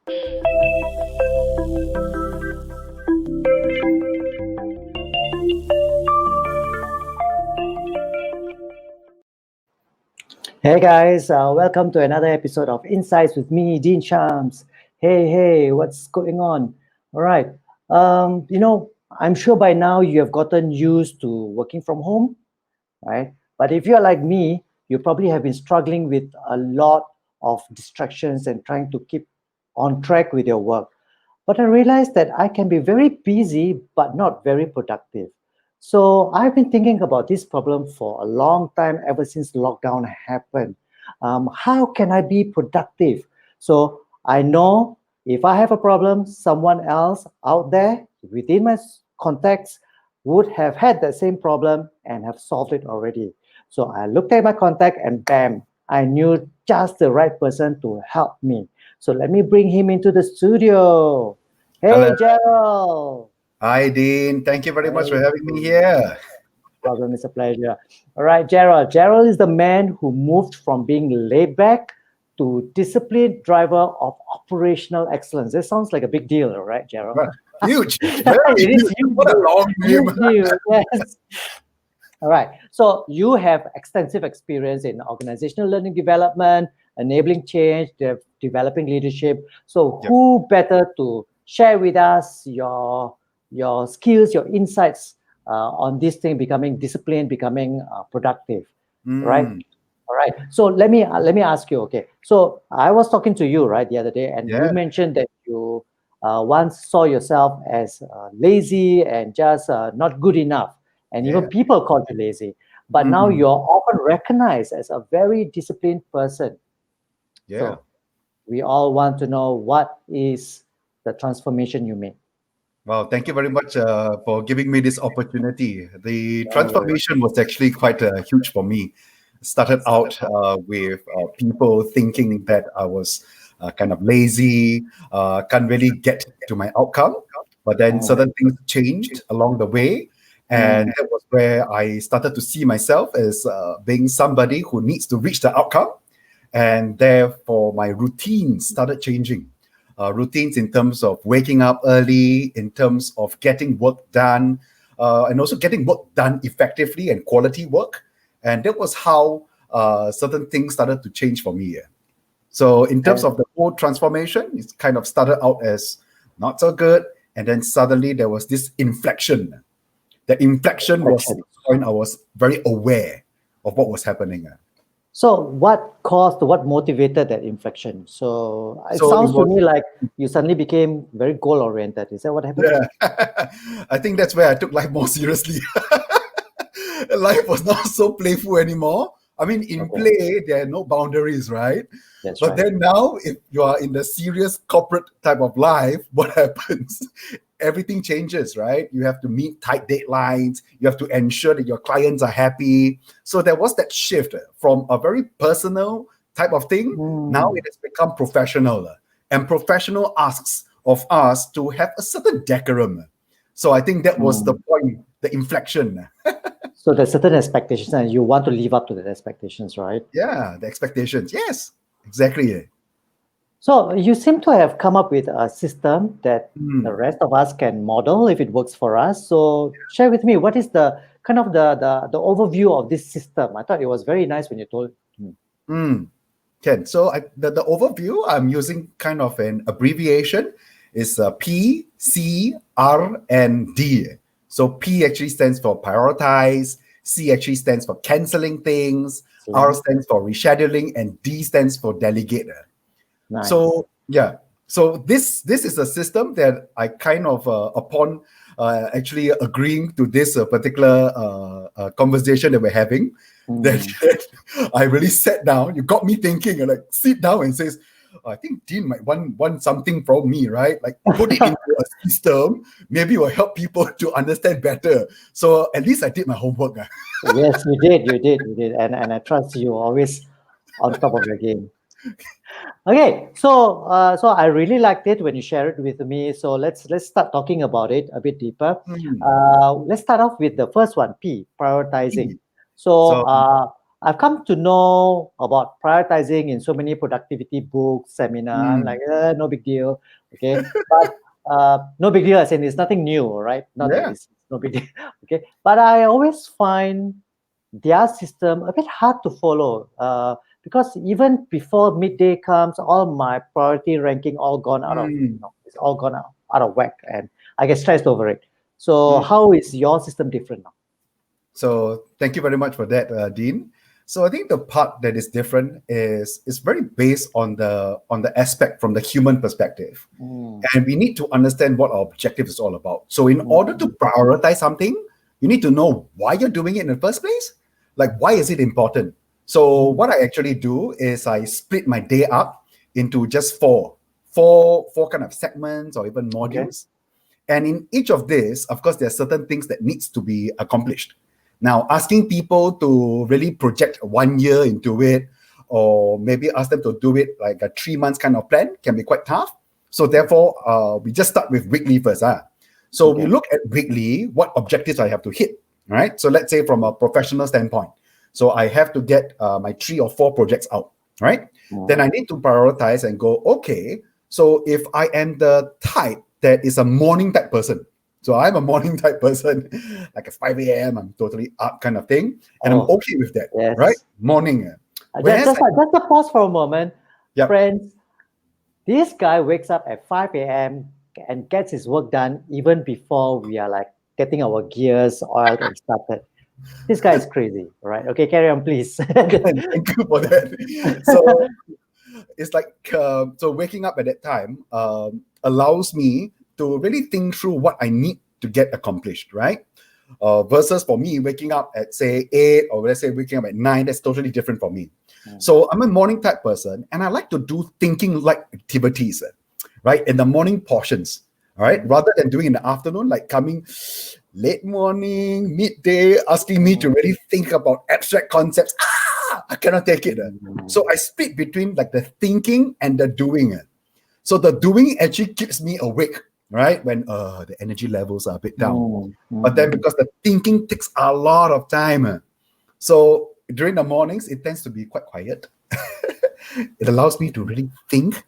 Hey guys, welcome to another episode of Insights with me, Dean Shams. Hey, what's going on? All right. I'm sure by now you have gotten used to working from home, right? But if you're like me, you probably have been struggling with a lot of distractions and trying to keep on track with your work. But I realized that I can be very busy but not very productive. So I've been thinking about this problem for a long time, ever since lockdown happened. How can I be productive? So I know if I have a problem, someone else out there within my contacts would have had that same problem and have solved it already. So I looked at my contact and bam, I knew just the right person to help me. So let me bring him into the studio. Hello. Hey, Gerald. Hi, Dean. Thank you very much for Hey, having me here. problem. It's a pleasure. All right, Gerald. Gerald is the man who moved from being laid back to disciplined driver of operational excellence. This sounds like a big deal, all right, Gerald? Well, huge, very It is huge. What a long name. huge deal. Yes. All right. So you have extensive experience in organizational learning development, enabling change, developing leadership. So Yep. who better to share with us your skills, your insights on this thing, becoming disciplined, becoming productive, right? Mm, All right. So let me ask you. Okay. So I was talking to you right the other day, and you yeah, mentioned that you once saw yourself as lazy and just not good enough, and even yeah, people called you lazy. But now mm, you're often recognized as a very disciplined person. yeah. So we all want to know what is the transformation you made. Well, thank you very much for giving me this opportunity. The No worries. transformation was actually quite huge for me. Started out with people thinking that I was kind of lazy, can't really get to my outcome. But then Oh. certain things changed along the way. And Mm, that was where I started to see myself as being somebody who needs to reach the outcome. And therefore, my routines started changing. Routines in terms of waking up early, in terms of getting work done, and also getting work done effectively and quality work. And that was how certain things started to change for me. So, in terms and of the whole transformation, it kind of started out as not so good. And then suddenly there was this inflection. The inflection was reflection. the point I was very aware of what was happening. So, what caused, what motivated that inflection? So, it So it sounds to was, me like you suddenly became very goal oriented. Is that what happened? yeah. I think that's where I took life more seriously. Life was not so playful anymore. I mean, in Okay, play, there are no boundaries, right? that's But right. then now, if you are in the serious corporate type of life, what happens? Everything changes, right? You have to meet tight deadlines. You have to ensure that your clients are happy. So there was that shift from a very personal type of thing. Now Hmm. it has become professional. And professional asks of us to have a certain decorum. So I think that was the Hmm. point, the inflection. So, there's certain expectations, and you want to live up to the expectations, right? Yeah, the expectations. Yes, exactly. So, you seem to have come up with a system that the Mm. rest of us can model if it works for us. So, share with me what is the kind of the overview of this system. I thought it was very nice when you told me. Mm. Ken, so the overview, I'm using kind of an abbreviation. Is P, C, R, and D. So P actually stands for prioritize, C actually stands for canceling things, R Excellent. stands for rescheduling, and D stands for delegate. Nice. So yeah, so this is a system that I kind of upon actually agreeing to this particular conversation that we're having, that, Hmm. that I really sat down. You got me thinking, and like sit down and says, I think Dean might want something from me, right? Like put it into a system. Maybe it will help people to understand better. So at least I did my homework. Yes, you did, and I trust you always on top of your game. Okay, so I really liked it when you shared it with me. So let's start talking about it a bit deeper. Hmm. Let's start off with the first one, P, prioritizing. So So I've come to know about prioritizing in so many productivity books, seminar. I'm Mm. like, no big deal. Okay. But no big deal as in it's nothing new, right? Not that Yeah. it's no big deal. Okay. But I always find their system a bit hard to follow. Because even before midday comes, all my priority ranking all gone out of, Mm. it's all gone out of whack, and I get stressed over it. So Mm. how is your system different now? So thank you very much for that, Dean. So I think the part that is different is very based on the aspect from the human perspective, Mm, and we need to understand what our objective is all about. So in mm, order to prioritize something, you need to know why you're doing it in the first place. Like why is it important? So mm. what I actually do is I split my day up into just four kind of segments or even Okay. modules. And in each of this, of course, there are certain things that needs to be accomplished. Now, asking people to really project 1 year into it, or maybe ask them to do it like a 3 months kind of plan can be quite tough. So therefore, we just start with weekly first. So we Okay. look at weekly, what objectives I have to hit, right? So let's say from a professional standpoint, so I have to get my 3 or 4 projects out, right? Then Mm, I need to prioritize and go, okay, so if I am the type that is a morning type person, so I'm a morning type person, like at 5 a.m., I'm totally up kind of thing, and I'm oh, okay with that, right? yes. Morning. Just, Whereas, just, just a pause for a moment. yep, Friends, this guy wakes up at 5 a.m. and gets his work done even before we are like getting our gears oiled and started. This guy is crazy, right? Okay, carry on, please. and thank you for that. So it's like, so waking up at that time allows me to really think through what I need to get accomplished, right? Versus for me, waking up at say 8 or let's say waking up at 9, that's totally different for me. Mm, So I'm a morning type person and I like to do thinking like activities, right? In the morning portions, all right? mm, Rather than doing in the afternoon, like coming late morning, midday, asking me to mm, really think about abstract concepts. I cannot take it. mm, So I split between like the thinking and the doing. So the doing actually keeps me awake, right? When the energy levels are a bit down. mm, But then mm, because the thinking takes a lot of time, so during the mornings it tends to be quite quiet. It allows me to really think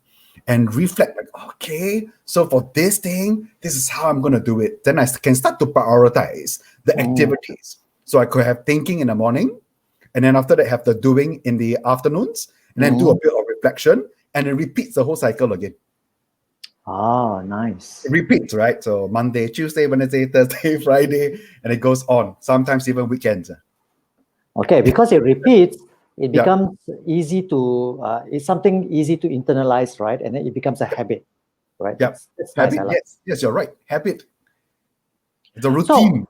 and reflect, like, okay, so for this thing, this is how I'm going to do it. Then I can start to prioritize the mm, activities. So I could have thinking in the morning, and then after that have the doing in the afternoons, and then do a mm. bit of reflection, and it repeats the whole cycle again. Oh, It nice. repeats, right? So Monday, Tuesday, Wednesday, Thursday, Friday, and it goes on. Sometimes even weekends. Okay, because it repeats, it Yeah, becomes easy to, it's something easy to internalize, right? And then it becomes a habit, right? yeah. That's nice. I Habit, like. yes, yes, you're right. Habit. It's a So, routine.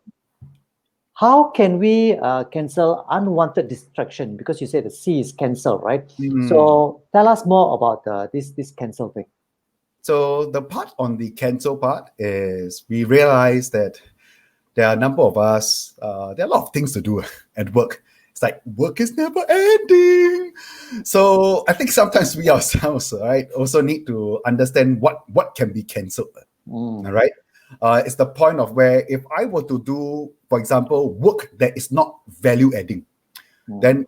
how can we cancel unwanted distraction? Because you said the C is cancel, right? Mm. So, tell us more about this cancel thing. So the part on the cancel part is we realize that there are a number of us, there are a lot of things to do at work. It's like work is never ending. So I think sometimes we ourselves, right, also need to understand what can be cancelled. Mm, All right. It's the point of where if I were to do, for example, work that is not value adding, mm, then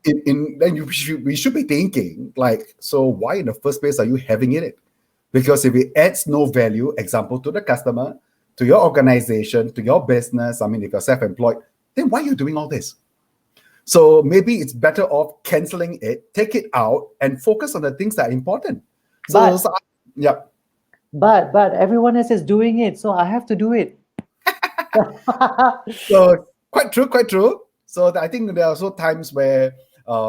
we should be thinking like, so why in the first place are you having it? Because if it adds no value, example, to the customer, to your organization, to your business, I mean, if you're self-employed, then why are you doing all this? So maybe it's better off canceling it, take it out, and focus on the things that are important. So, but so yeah. but everyone else is doing it, so I have to do it. So quite true, quite true. So I think there are also times where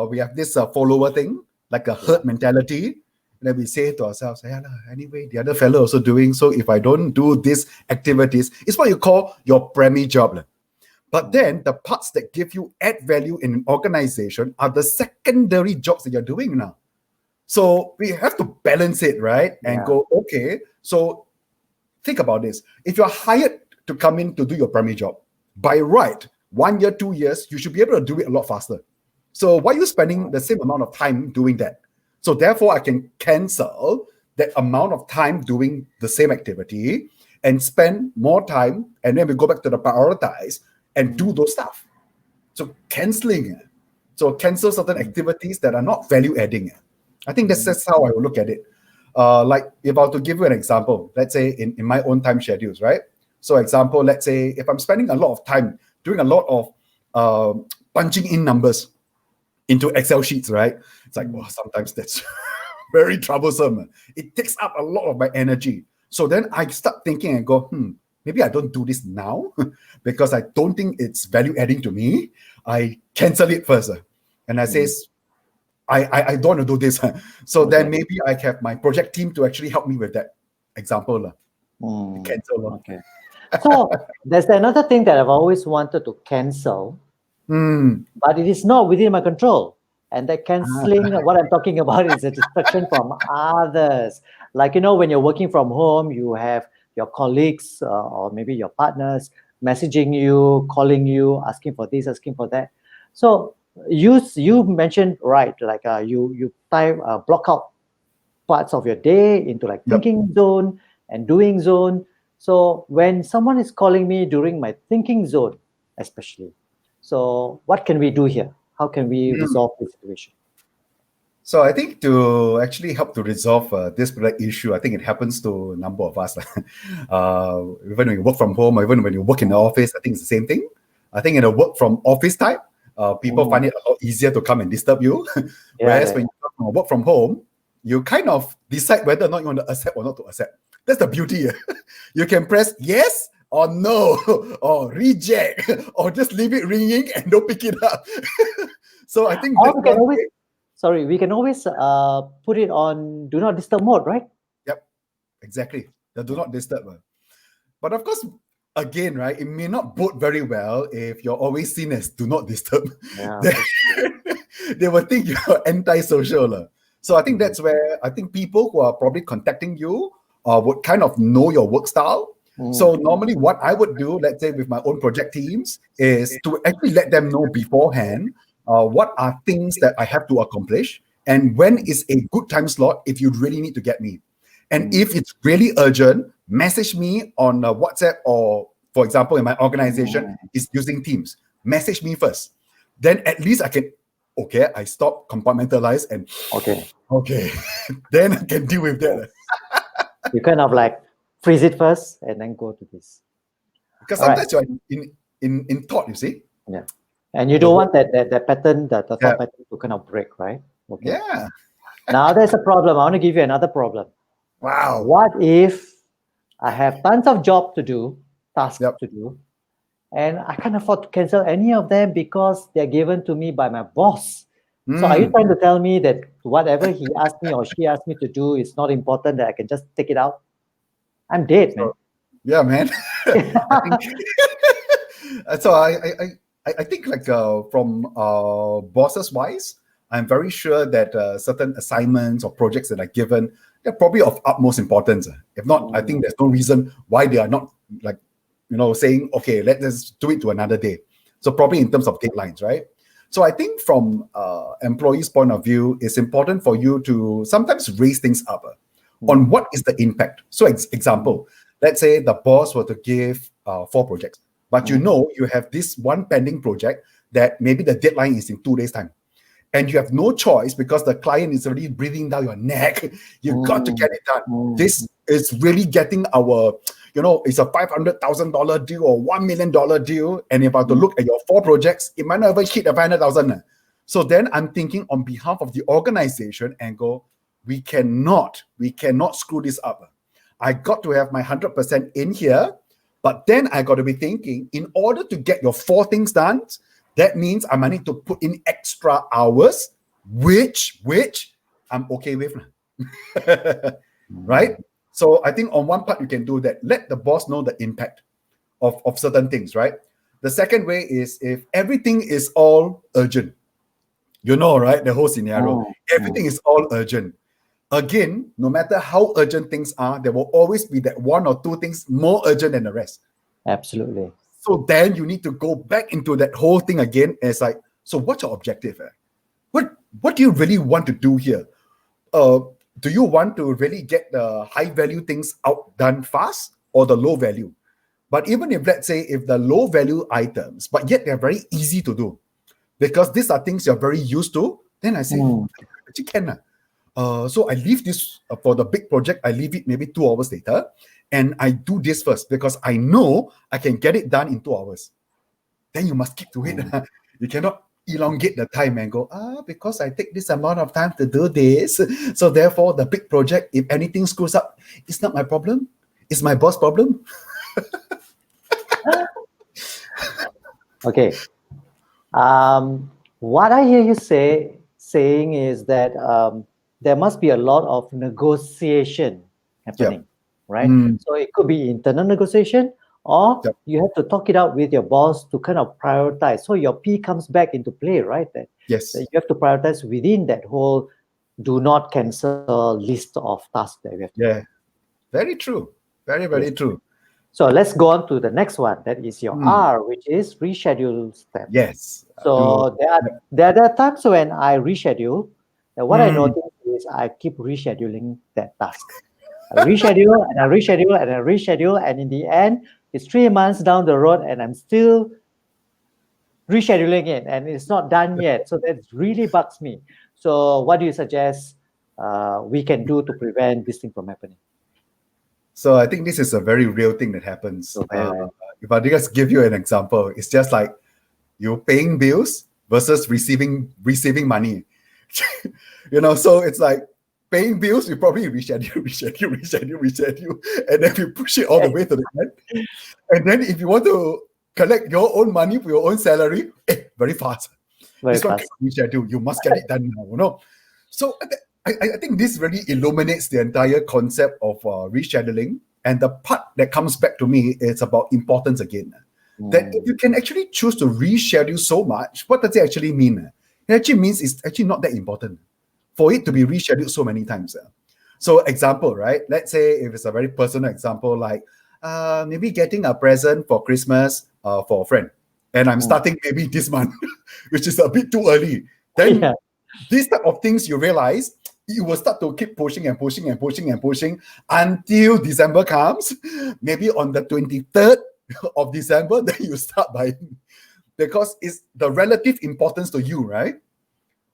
we have this follower thing, like a Yeah. herd mentality. And then we say to ourselves, yeah, lah, anyway, the other fellow also doing. So if I don't do these activities, it's what you call your primary job, lah. But Mm, then the parts that give you add value in an organization are the secondary jobs that you're doing now. So we have to balance it, right? And yeah. go, okay, so think about this. If you're hired to come in to do your primary job, by right, 1 year, 2 years, you should be able to do it a lot faster. So why are you spending the same amount of time doing that? So therefore, I can cancel that amount of time doing the same activity and spend more time, and then we go back to the prioritize and do Mm, those stuff. So canceling. So cancel certain activities that are not value adding. I think that's how I will look at it. Like if I were to give you an example, let's say in my own time schedules, right? So example, let's say if I'm spending a lot of time doing a lot of punching in numbers into Excel sheets, right? It's like, well, sometimes that's very troublesome. It takes up a lot of my energy. So then I start thinking and go, maybe I don't do this now because I don't think it's value adding to me. I cancel it first. And I says, I don't want to do this. So then maybe I have my project team to actually help me with that example. Cancel. Okay. So there's another thing that I've always wanted to cancel, but it is not within my control. And that canceling, what I'm talking about is a distraction from others. Like, when you're working from home, you have your colleagues or maybe your partners messaging you, calling you, asking for this, asking for that. So you mentioned, right, like you block out parts of your day into like thinking zone and doing zone. So when someone is calling me during my thinking zone, especially, so what can we do here? How can we resolve this situation? So I think to actually help to resolve this particular issue, I think it happens to a number of us. Even when you work from home, or even when you work in the office, I think it's the same thing. I think in a work from office type, people find it a lot easier to come and disturb you. Whereas when you work from home, you kind of decide whether or not you want to accept or not to accept. That's the beauty. You can press yes or no, or reject, or just leave it ringing and don't pick it up. So I think Or we can always put it on do not disturb mode, right? Yep, exactly. The do not disturb. But of course, again, right, it may not bode very well if you're always seen as do not disturb. Yeah, They will think you're anti-social. So I think that's where I think people who are probably contacting you would kind of know your work style. So normally what I would do, let's say with my own project teams, is to actually let them know beforehand what are things that I have to accomplish and when is a good time slot if you really need to get me. And if it's really urgent, message me on WhatsApp or, for example, in my organization is using Teams. Message me first. Then at least I can, I stop, compartmentalize and okay, then I can deal with that. You kind of like freeze it first and then go to this. Because sometimes you're in thought, you see. Yeah. And you don't want that pattern, the thought pattern to kind of break, right? Okay. Yeah. Now there's a problem. I want to give you another problem. Wow. What if I have tons of job to do, tasks to do, and I can't afford to cancel any of them because they're given to me by my boss? So are you trying to tell me that whatever he asked me or she asked me to do is not important, that I can just take it out? I'm dead, man. Yeah, man. So I think like from bosses wise, I'm very sure that certain assignments or projects that are given, they're probably of utmost importance. If not, I think there's no reason why they are not like, saying, okay, let's do it to another day. So probably in terms of deadlines, right? So I think from employees' point of view, it's important for you to sometimes raise things up on what is the impact. So example, let's say the boss were to give 4 projects, but you have this one pending project that maybe the deadline is in 2 days' time. And you have no choice because the client is already breathing down your neck. You've got to get it done. This is really getting our, it's a $500,000 deal or $1 million deal. And if I have to look at your 4 projects, it might not even hit the 500,000. So then I'm thinking on behalf of the organization and go, we cannot screw this up. I got to have my 100% in here, but then I got to be thinking, in order to get your 4 things done, that means I might need to put in extra hours, which I'm okay with. Right? So I think on one part, you can do that. Let the boss know the impact of certain things, right? The second way is if everything is all urgent, right? The whole scenario. Everything is all urgent. Again, no matter how urgent things are, there will always be that 1 or 2 things more urgent than the rest. Absolutely. So then you need to go back into that whole thing again. And it's like, so what's your objective? What do you really want to do here? Do you want to really get the high value things out done fast or the low value? But even if, let's say, if the low value items, but yet they're very easy to do, because these are things you're very used to. Then I say, actually can. So I leave this for the big project. I leave it maybe 2 hours later, and I do this first because I know I can get it done in 2 hours. Then you must keep to it. You cannot elongate the time and go, because I take this amount of time to do this. So therefore, the big project, if anything screws up, it's not my problem. It's my boss' problem. Okay. What I hear you saying is that there must be a lot of negotiation happening, right? So it could be internal negotiation, or Yep. you have to talk it out with your boss to kind of prioritize. So your P comes back into play, right? Yes. That you have to prioritize within that whole do not cancel list of tasks that we have to do. Yeah. Very true. Very, very true. So let's go on to the next one. That is your R, which is reschedule step. Yes. So there are times when I reschedule. And what I notice is I keep rescheduling that task. I reschedule and I reschedule and I reschedule, and in the end, it's 3 months down the road, and I'm still rescheduling it, and it's not done yet. So that really bugs me. So what do you suggest we can do to prevent this thing from happening? So I think this is a very real thing that happens. Okay. If I just give you an example, it's just like you paying bills versus receiving money. So it's like paying bills, we probably reschedule, and then we push it all the way to the end. And then if you want to collect your own money for your own salary, very fast. This one cannot reschedule. You must get it done now. So I think this really illuminates the entire concept of rescheduling. And the part that comes back to me is about importance again. That if you can actually choose to reschedule so much, what does it actually mean? It actually means it's actually not that important for it to be rescheduled so many times. So example, right? Let's say if it's a very personal example, like maybe getting a present for Christmas for a friend. And I'm starting maybe this month, which is a bit too early. Then these type of things you realize, you will start to keep pushing and pushing and pushing and pushing until December comes. Maybe on the 23rd of December, then you start buying. Because it's the relative importance to you, right?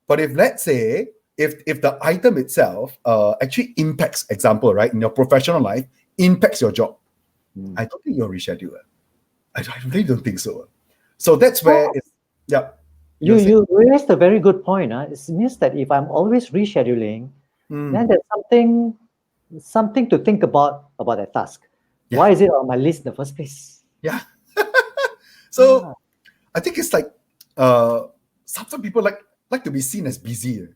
But if let's say, if the item itself actually impacts, example, right, in your professional life, impacts your job, I don't think you'll reschedule it. I really don't think so. So that's where it's, You raised a very good point. It means that if I'm always rescheduling, then there's something to think about that task. Why is it on my list in the first place? Yeah. So I think it's like some people like to be seen as busy.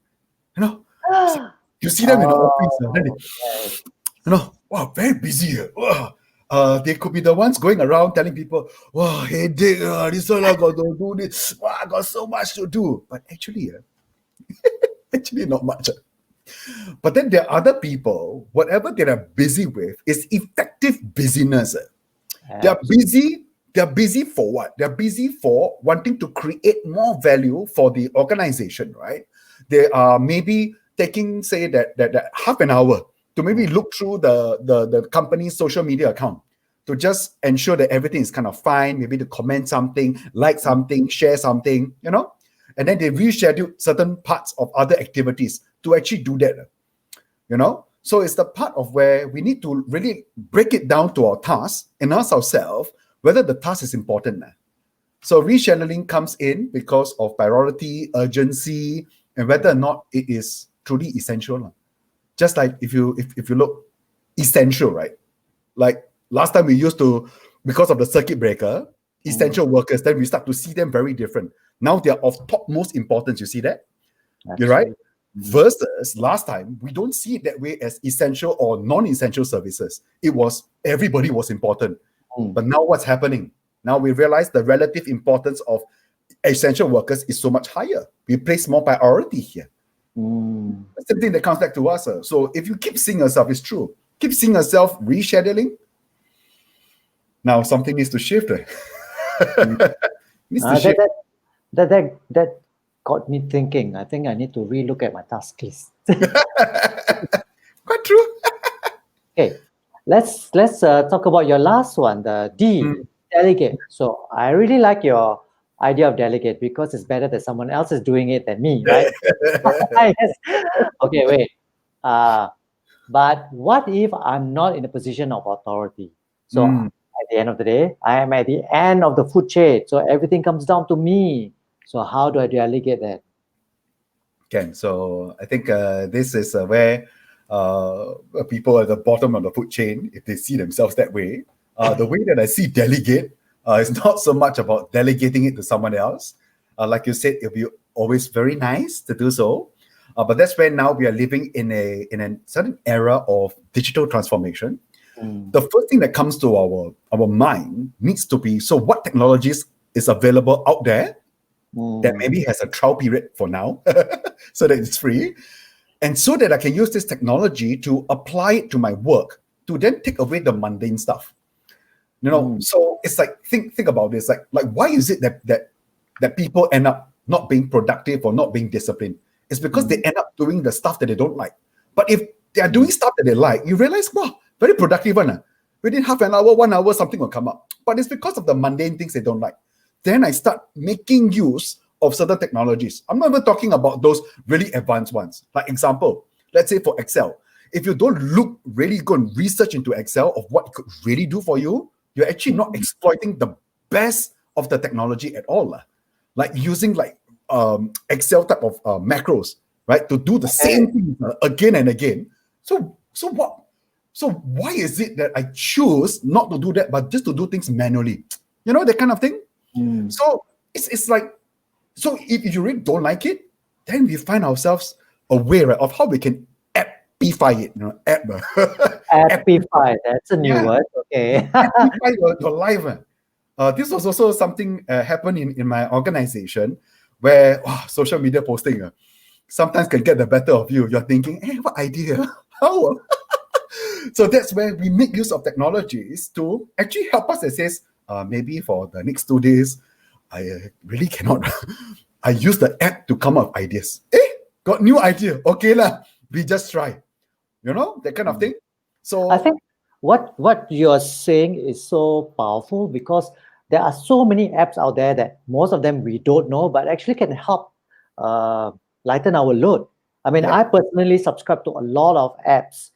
You see them in the office, then they, wow, very busy. They could be the ones going around telling people, wow, headache, this one I got to do this. Wow, I got so much to do. But actually, actually not much. But then there are other people, whatever they are busy with is effective busyness. They're busy for what? They're busy for wanting to create more value for the organization, right? They are maybe taking, say, that half an hour to maybe look through the company's social media account to just ensure that everything is kind of fine, maybe to comment something, like something, share something, and then they reschedule certain parts of other activities to actually do that, So it's the part of where we need to really break it down to our task and ask ourselves whether the task is important. So rescheduling comes in because of priority, urgency, and whether or not it is truly essential. Just like if you look essential, right? Like last time we used to, because of the circuit breaker, essential workers, then we start to see them very different. Now they are of topmost importance. You see that? You're right. Versus last time, we don't see it that way as essential or non-essential services. It was everybody was important. But now what's happening? Now we realize the relative importance of essential workers is so much higher. We place more priority here. The same thing that comes back to us. So if you keep seeing yourself, it's true. Keep seeing yourself rescheduling. Now something needs to shift. That got me thinking. I think I need to relook at my task list. Quite true. Okay, let's talk about your last one, the D, delegate. So I really like your idea of delegate because it's better that someone else is doing it than me, right? I guess. Okay, wait. Uh, but what if I'm not in a position of authority? So Mm. at the end of the day, I am at the end of the food chain. So everything comes down to me. So how do I delegate that? Can. So I think this is where people at the bottom of the food chain, if they see themselves that way, the way that I see delegate is not so much about delegating it to someone else. Like you said, it'll be always very nice to do so. But that's where now we are living in a certain era of digital transformation. Mm, The first thing that comes to our mind needs to be, so what technologies is available out there that mm, maybe has a trial period for now so that it's free, and so that I can use this technology to apply it to my work to then take away the mundane stuff. mm, So it's like, think about this, like why is it that people end up not being productive or not being disciplined? It's because they mm, end up doing the stuff that they don't like. But if they are mm, doing stuff that they like, you realize, wow, very productive one. Within half an hour, 1 hour, something will come up. But it's because of the mundane things they don't like. Then I start making use of certain technologies. I'm not even talking about those really advanced ones. Like example, let's say for Excel, if you don't really go and research into Excel of what it could really do for you, you're actually not mm. exploiting the best of the technology at all. Like using like Excel type of macros, right, to do the Okay. same thing again and again. So what? So why is it that I choose not to do that, but just to do things manually? That kind of thing. Mm. So it's like, so if you really don't like it, then we find ourselves aware, right, of how we can appify it, app, Happify. That's a new yeah, word. Okay. amplify your life. This was also something happened in my organization where social media posting sometimes can get the better of you. You're thinking, hey, what idea? How? So that's where we make use of technologies to actually help us. It says, maybe for the next 2 days, I really cannot. I use the app to come up with ideas. Got new idea. Okay lah, we just try. That kind of thing. I So think what you're saying is so powerful because there are so many apps out there that most of them we don't know, but actually can help uh, lighten our load. I mean, yeah, I personally subscribe to a lot of apps,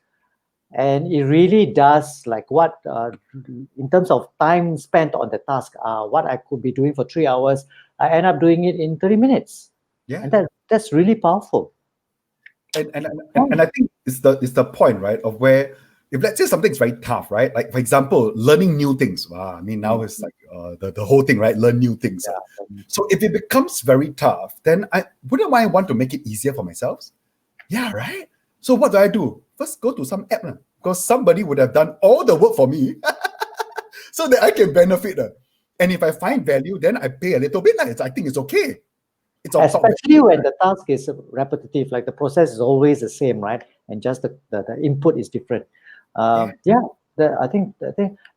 and it really does like what in terms of time spent on the task. What I could be doing for 3 hours, I end up doing it in 30 minutes, yeah. and that's really powerful. And I think it's the point, right, of where, if let's say something's very tough, right, like for example learning new things. Wow, I mean, now Mm, it's like the whole thing, right, learn new things. yeah. So if it becomes very tough, then I want to make it easier for myself. Yeah, right. So what do? First, go to some app, because somebody would have done all the work for me so that I can benefit. And if I find value, then I pay a little bit. I think it's okay. It's on top Especially value. when the task is repetitive, like the process is always the same, right? And just the input is different. Yeah. Yeah, I think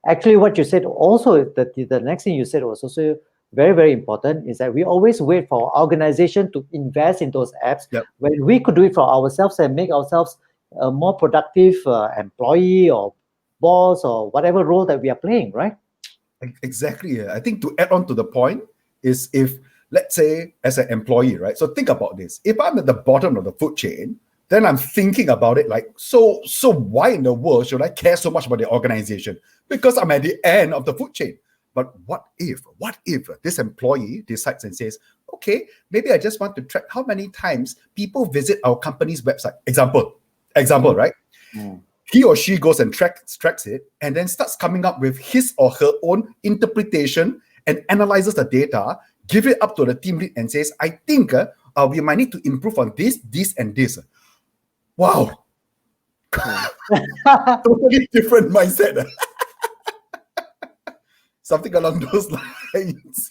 actually what you said also, the next thing you said was also very, very important, is that we always wait for our organization to invest in those apps Yep. when we could do it for ourselves and make ourselves a more productive employee or boss or whatever role that we are playing, right? Exactly. I think to add on to the point is, if let's say as an employee, right? So think about this. If I'm at the bottom of the food chain, then I'm thinking about it like, so why in the world should I care so much about the organization? Because I'm at the end of the food chain. But what if this employee decides and says, okay, maybe I just want to track how many times people visit our company's website. Example, Mm, right? mm, He or she goes and tracks it, and then starts coming up with his or her own interpretation and analyzes the data, give it up to the team lead and says, I think we might need to improve on this, and this. Wow, mm. totally different mindset. Something along those lines.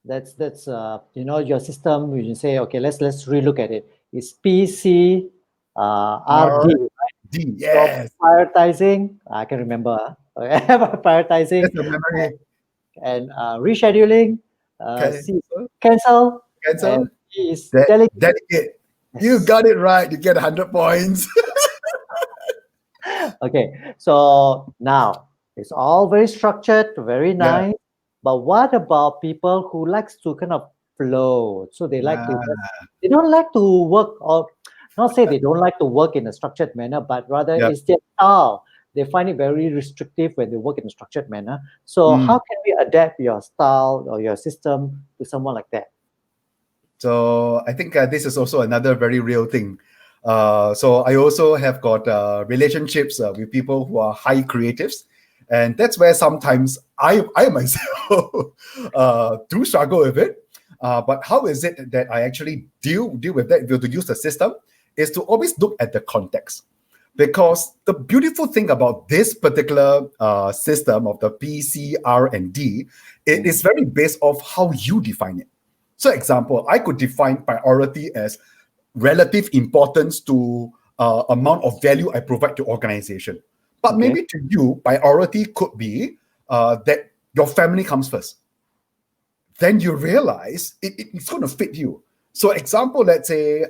that's your system. You say, okay, let's relook at it. It's PC RD. RD, So yes. prioritizing, I can remember. Prioritizing That's the memory. and rescheduling. C Cancel, cancel, and cancel. D is delegate. Delegate. You Yes. got it right. You get 100 points. Okay. So now it's all very structured, very Yeah. nice. But what about people who likes to kind of flow? So they like to Ah, they don't like to work, or not say they don't like to work in a structured manner, but rather yeah. it's their style. They find it very restrictive when they work in a structured manner. So Mm. how can we adapt your style or your system to someone like that? So I think this is also another very real thing. So I also have got relationships with people who are high creatives, and that's where sometimes I myself do struggle with it. But how is it that I actually deal with that? To use the system is to always look at the context, because the beautiful thing about this particular system of the P, C, R, and D, it is very based off how you define it. So, example, I could define priority as relative importance to amount of value I provide to organization. But Okay. maybe to you, priority could be that your family comes first. Then you realize it's going to fit you. So, example, let's say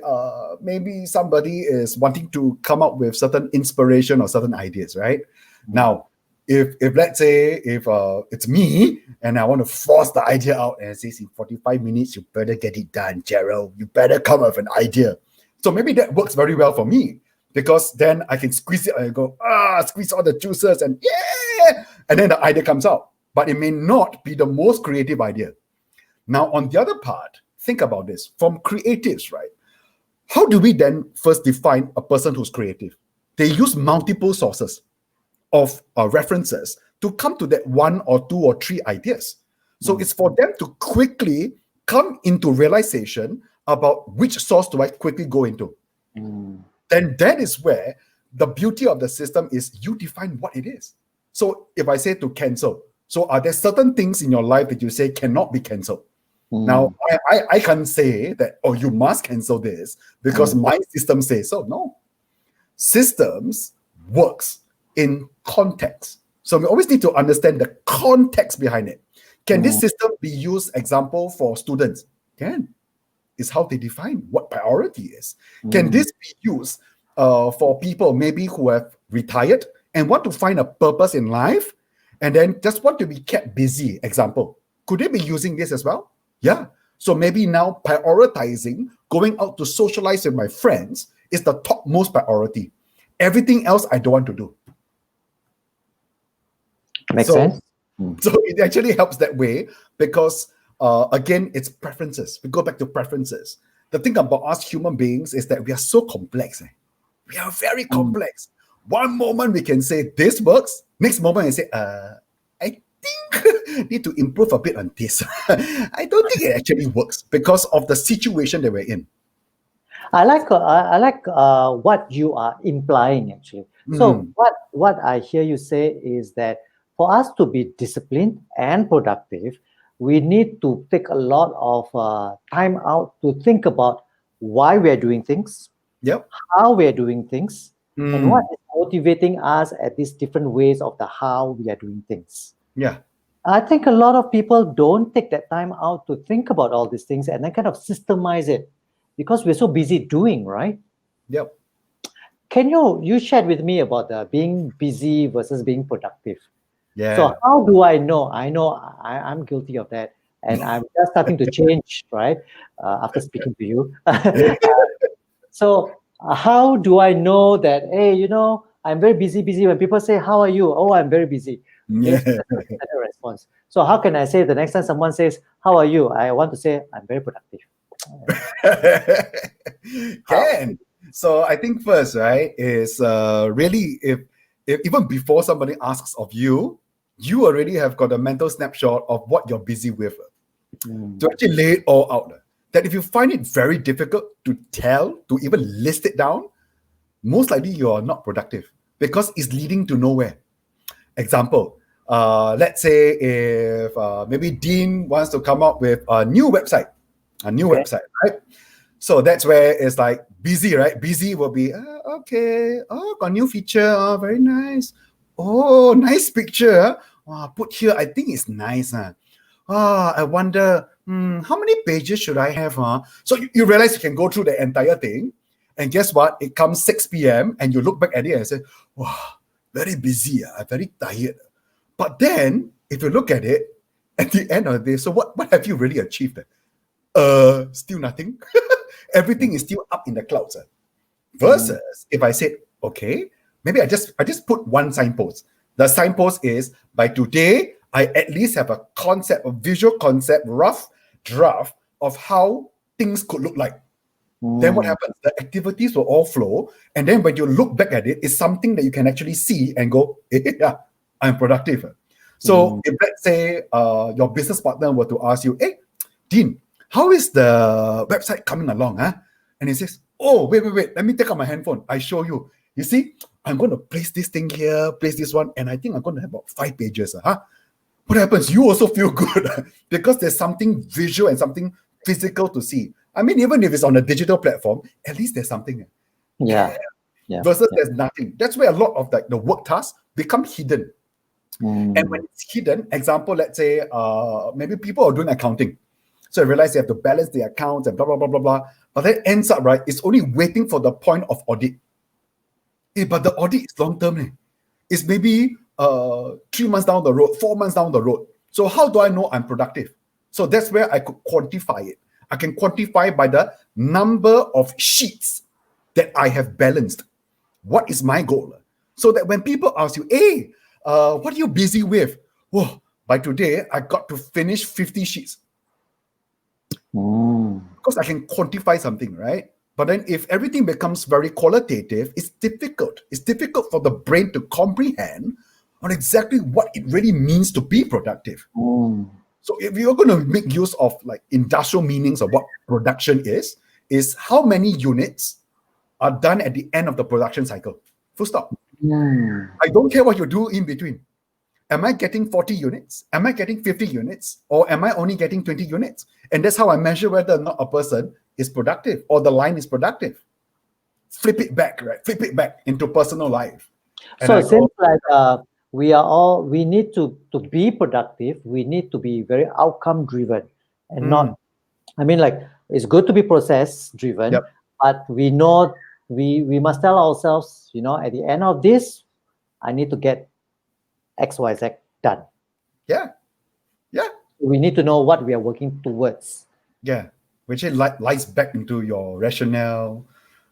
maybe somebody is wanting to come up with certain inspiration or certain ideas, right? Mm. Now, if let's say if it's me and I want to force the idea out and it says in 45 minutes you better get it done, Gerald. You better come up with an idea. So maybe that works very well for me, because then I can squeeze it and go squeeze all the juices and yeah, and then the idea comes out. But it may not be the most creative idea. Now, on the other part, think about this from creatives, right? How do we then first define a person who's creative? They use multiple sources of references to come to that one or two or three ideas. So Mm. it's for them to quickly come into realization about which source do I quickly go into. Mm. Then that is where the beauty of the system is you define what it is. So if I say to cancel, so are there certain things in your life that you say cannot be cancelled? Now, Mm. I can't say that, oh, you must cancel this because Mm. my system says so. No. Systems works in context. So we always need to understand the context behind it. Can this Mm. system be used, example, for students? Can. Is how they define what priority is. Can Mm. this be used for people maybe who have retired and want to find a purpose in life and then just want to be kept busy? Example, could they be using this as well? Yeah. So maybe now prioritizing going out to socialize with my friends is the topmost priority. Everything else I don't want to do. Makes So sense. Mm. so it actually helps that way because again, it's preferences. We go back to preferences. The thing about us human beings is that we are so complex. We are very Mm. complex. One moment we can say this works. Next moment we say, I think need to improve a bit on this. I don't think it actually works because of the situation that we're in. I like what you are implying actually. So Mm, what I hear you say is that for us to be disciplined and productive, we need to take a lot of time out to think about why we are doing things, yep. how we are doing things, and what Mm, is motivating us at these different ways of the how we are doing things. yeah. I think a lot of people don't take that time out to think about all these things and then kind of systemize it because we're so busy doing, right? Yep. Can you shared with me about being busy versus being productive? So Yeah. how do I know? I know I'm guilty of that, and I'm just starting to change, right? After speaking to you, so how do I know that? Hey, I'm very busy. Busy. When people say, "How are you?" Oh, I'm very busy. Okay, so Yeah. that's the standard response. So how can I say the next time someone says, "How are you?" I want to say, "I'm very productive." How? Can. So I think first, right, is really if even before somebody asks of you, you already have got a mental snapshot of what you're busy with to Mm. actually lay it all out. That if you find it very difficult to tell, to even list it down, most likely you're not productive because it's leading to nowhere. Example, let's say if maybe Dean wants to come up with a new Okay. website, right? So that's where it's like busy, right? Busy will be okay. Oh, got new feature. Oh, very nice. Oh, nice picture. Wow, put here. I think it's nice. I wonder. How many pages should I have? So you realize you can go through the entire thing, and guess what? It comes 6 p.m. and you look back at it and say, "Wow, very busy. Very tired." But then, if you look at it, at the end of the day, so what have you really achieved? Still nothing. Everything is still up in the clouds. Mm, Versus if I said, okay, maybe I just put one signpost. The signpost is by today, I at least have a concept, a visual concept, rough draft of how things could look like. Then what mm, happens? The activities will all flow. And then when you look back at it, it's something that you can actually see and go, yeah, I'm productive. So mm, if let's say your business partner were to ask you, hey, Dean, how is the website coming along? Huh? And he says, oh, wait, let me take out my handphone. I show you. You see, I'm going to place this thing here, place this one, and I think I'm going to have about 5 pages. Huh? What happens? You also feel good because there's something visual and something physical to see. I mean, even if it's on a digital platform, at least there's something. yeah, yeah, Versus yeah. there's nothing. That's where a lot of the work tasks become hidden. And when Mm, it's hidden, example, let's say maybe people are doing accounting. So I realize they have to balance the accounts and blah, blah, blah, blah, blah. But then ends up, right, it's only waiting for the point of audit. But the audit is long term. It's maybe 3 months down the road, 4 months down the road. So how do I know I'm productive? So that's where I could quantify it. I can quantify by the number of sheets that I have balanced. What is my goal? So that when people ask you, hey, what are you busy with? Whoa, by today, I got to finish 50 sheets mm, because I can quantify something, right? But then if everything becomes very qualitative, it's difficult. It's difficult for the brain to comprehend on exactly what it really means to be productive. mm, So if you're going to make use of like industrial meanings of what production is how many units are done at the end of the production cycle. Full stop. mm. I don't care what you do in between. Am I getting 40 units? Am I getting 50 units? Or am I only getting 20 units? And that's how I measure whether or not a person is productive or the line is productive. Flip it back, right? Flip it back into personal life. And So I it seems go, like we need to be productive. We need to be very outcome driven and mm, not, I mean, like, it's good to be process driven, yep, but we know we must tell ourselves, at the end of this, I need to get XYZ done. yeah, yeah, We need to know what we are working towards. yeah. Which it lies back into your rationale,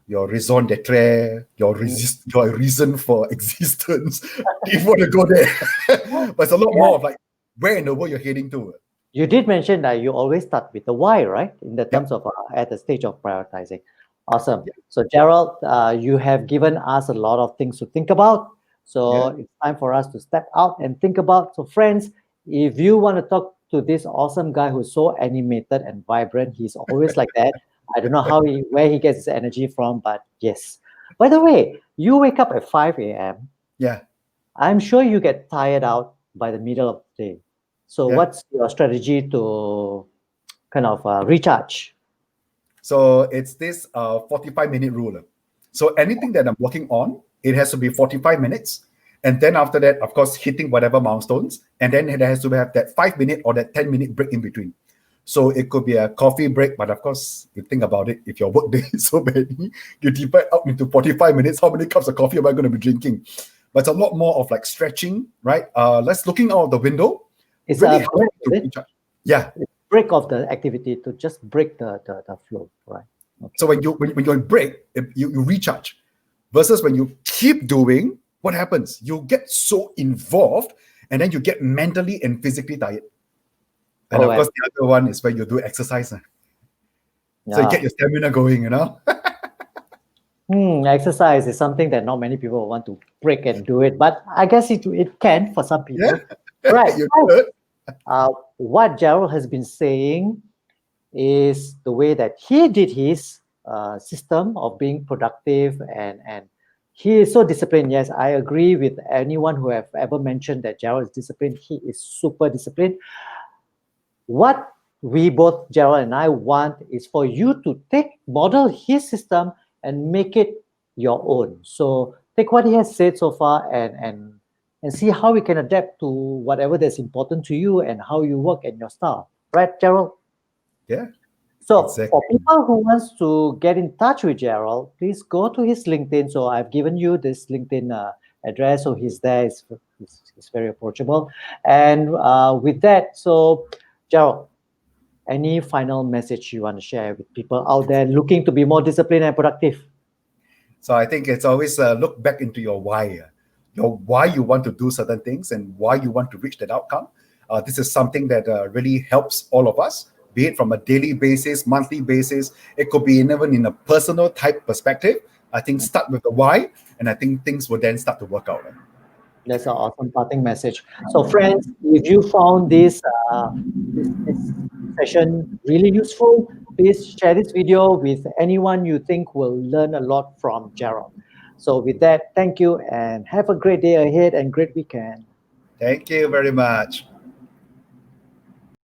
your raison d'etre, your reason for existence. If you want to go there, but it's a lot Yeah. more of like where in the world you're heading to. You did mention that you always start with the why, right? In the terms Yep, of at the stage of prioritizing. Awesome. yep, So, Gerald, you have given us a lot of things to think about. So, yeah. it's time for us to step out and think about. So, friends, if you want to talk to this awesome guy who's so animated and vibrant, he's always like that. I don't know where he gets his energy from, but yes. By the way, you wake up at 5 a.m. Yeah, I'm sure you get tired out by the middle of the day. So, yeah. what's your strategy to kind of recharge? So it's this 45-minute rule. So anything that I'm working on, it has to be 45 minutes. And then after that, of course, hitting whatever milestones. And then it has to have that 5 minute or that 10-minute break in between. So it could be a coffee break, but of course, you think about it, if your work day is so many, you divide up into 45 minutes, how many cups of coffee am I going to be drinking? But it's a lot more of like stretching, right? Let's looking out of the window It's really a helps break, to is it? recharge. Yeah. Break of the activity to just break the flow, right? So Okay. when you break, you recharge. Versus when you keep doing, what happens? You get so involved and then you get mentally and physically tired. And Oh, of and course, the other one is when you do exercise. So you get yeah. your stamina going. Exercise is something that not many people want to break and do it, but I guess it can for some Yeah, people. Right. you Guys, could. what Gerald has been saying is the way that he did his system of being productive, and he is so disciplined. Yes, I agree with anyone who have ever mentioned that Gerald is disciplined. He is super disciplined. What we both, Gerald and I, want is for you to take model his system and make it your own. So take what he has said so far, and see how we can adapt to whatever that's important to you and how you work and your style. Right, Gerald? Yeah, So for exactly. people who wants to get in touch with Gerald, please go to his LinkedIn. So I've given you this LinkedIn address. So he's there. He's very approachable. And with that, so Gerald, any final message you want to share with people out there looking to be more disciplined and productive? So I think it's always look back into your why, your why you want to do certain things and why you want to reach that outcome. This is something that really helps all of us, be it from a daily basis, monthly basis. It could be even in a personal type perspective. I think start with the why, and I think things will then start to work out. That's an awesome parting message. So, friends, if you found this session really useful, please share this video with anyone you think will learn a lot from Gerald. So, with that, thank you and have a great day ahead and great weekend. Thank you very much.